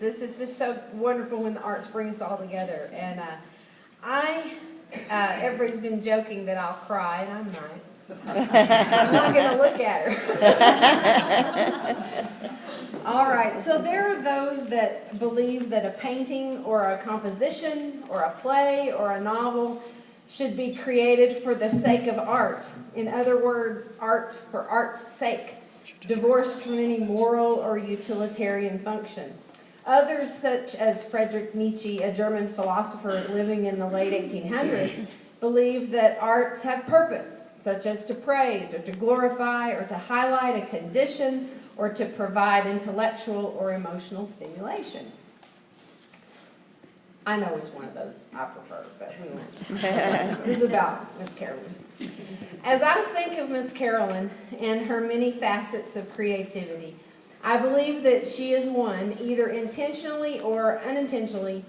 This is just so wonderful when the arts bring us all together. And everybody's been joking that I'll cry, and I might. I'm not going to look at her. All right, so there are those that believe that a painting or a composition or a play or a novel should be created for the sake of art. In other words, art for art's sake, divorced from any moral or utilitarian function. Others, such as Friedrich Nietzsche, a German philosopher living in the late 1800s, believe that arts have purpose, such as to praise or to glorify or to highlight a condition or to provide intellectual or emotional stimulation. I know which one of those I prefer, but we won't. This is about Miss Carolyn. As I think of Miss Carolyn and her many facets of creativity, I believe that she is one, either intentionally or unintentionally,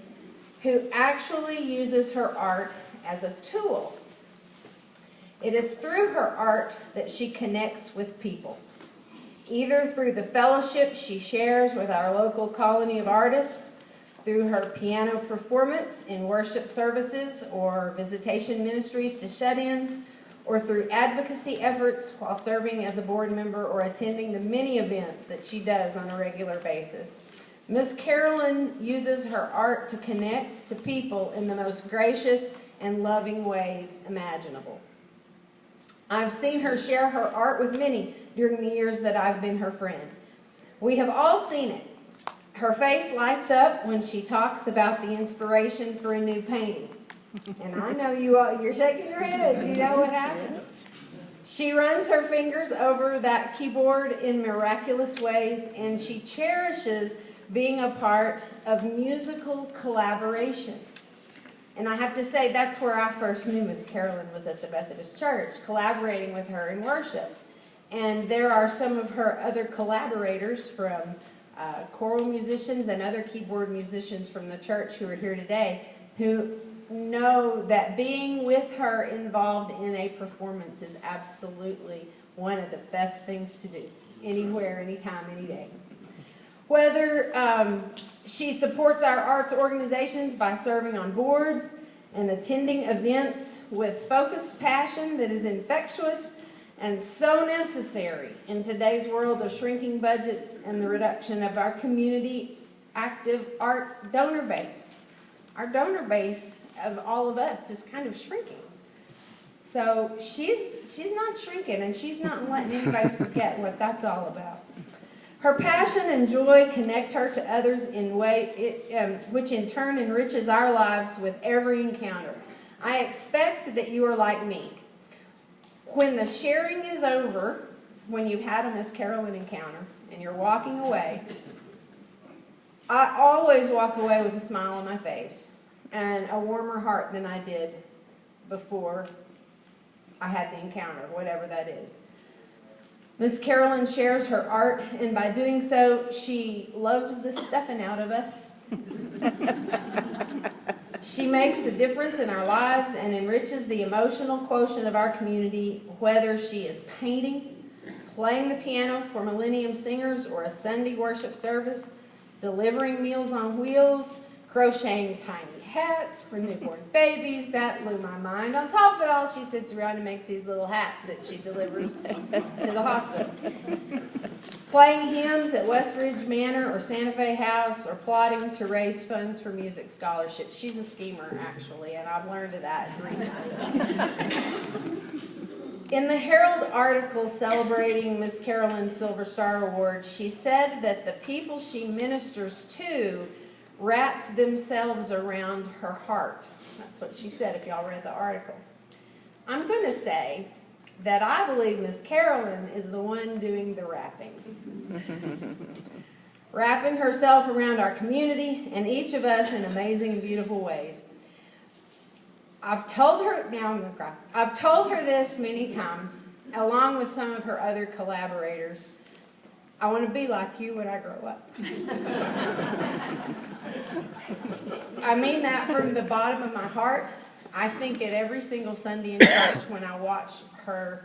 who actually uses her art as a tool. It is through her art that she connects with people, either through the fellowship she shares with our local colony of artists, through her piano performance in worship services or visitation ministries to shut-ins, or through advocacy efforts while serving as a board member or attending the many events that she does on a regular basis. Miss Carolyn uses her art to connect to people in the most gracious and loving ways imaginable. I've seen her share her art with many during the years that I've been her friend. We have all seen it. Her face lights up when she talks about the inspiration for a new painting. And I know you all, you're shaking your heads. You know what happens. She runs her fingers over that keyboard in miraculous ways, and she cherishes being a part of musical collaborations. And I have to say, that's where I first knew Miss Carolyn, was at the Methodist Church, collaborating with her in worship. And there are some of her other collaborators from choral musicians and other keyboard musicians from the church who are here today who know that being with her involved in a performance is absolutely one of the best things to do, anywhere, anytime, any day. Whether she supports our arts organizations by serving on boards and attending events with focused passion that is infectious and so necessary in today's world of shrinking budgets and the reduction of our community active arts donor base. Our donor base of all of us is kind of shrinking. So she's not shrinking, and she's not letting anybody forget what that's all about. Her passion and joy connect her to others in which in turn enriches our lives with every encounter. I expect that you are like me. When the sharing is over, when you've had a Miss Carolyn encounter and you're walking away, I always walk away with a smile on my face and a warmer heart than I did before I had the encounter, whatever that is. Miss Carolyn shares her art, and by doing so, she loves the stuffing out of us. She makes a difference in our lives and enriches the emotional quotient of our community, whether she is painting, playing the piano for Millennium Singers or a Sunday worship service, delivering Meals on Wheels, crocheting tiny hats for newborn babies. That blew my mind. On top of it all, she sits around and makes these little hats that she delivers to the hospital. Playing hymns at Westridge Manor or Santa Fe House, or plotting to raise funds for music scholarships. She's a schemer, actually, and I've learned of that recently. In the Herald article celebrating Miss Carolyn's Silver Star Award, she said that the people she ministers to wraps themselves around her heart. That's what she said, if y'all read the article. I'm going to say that I believe Miss Carolyn is the one doing the wrapping. Wrapping herself around our community and each of us in amazing and beautiful ways. I've told her, now I'm going to cry. I've told her this many times, along with some of her other collaborators. I want to be like you when I grow up. I mean that from the bottom of my heart. I think it every single Sunday in church when I watch her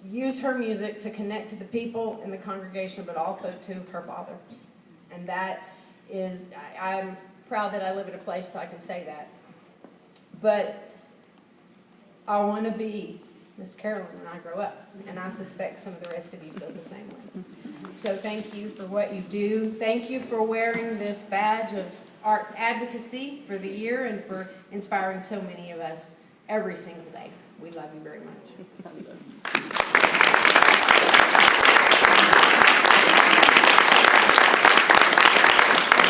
use her music to connect to the people in the congregation, but also to her Father. And And that is, I'm proud that I live at a place that I can say that. But I want to be Miss Carolyn when I grow up, and I suspect some of the rest of you feel the same way. So thank you for what you do. Thank you for wearing this badge of arts advocacy for the year and for inspiring so many of us every single day. We love you very much.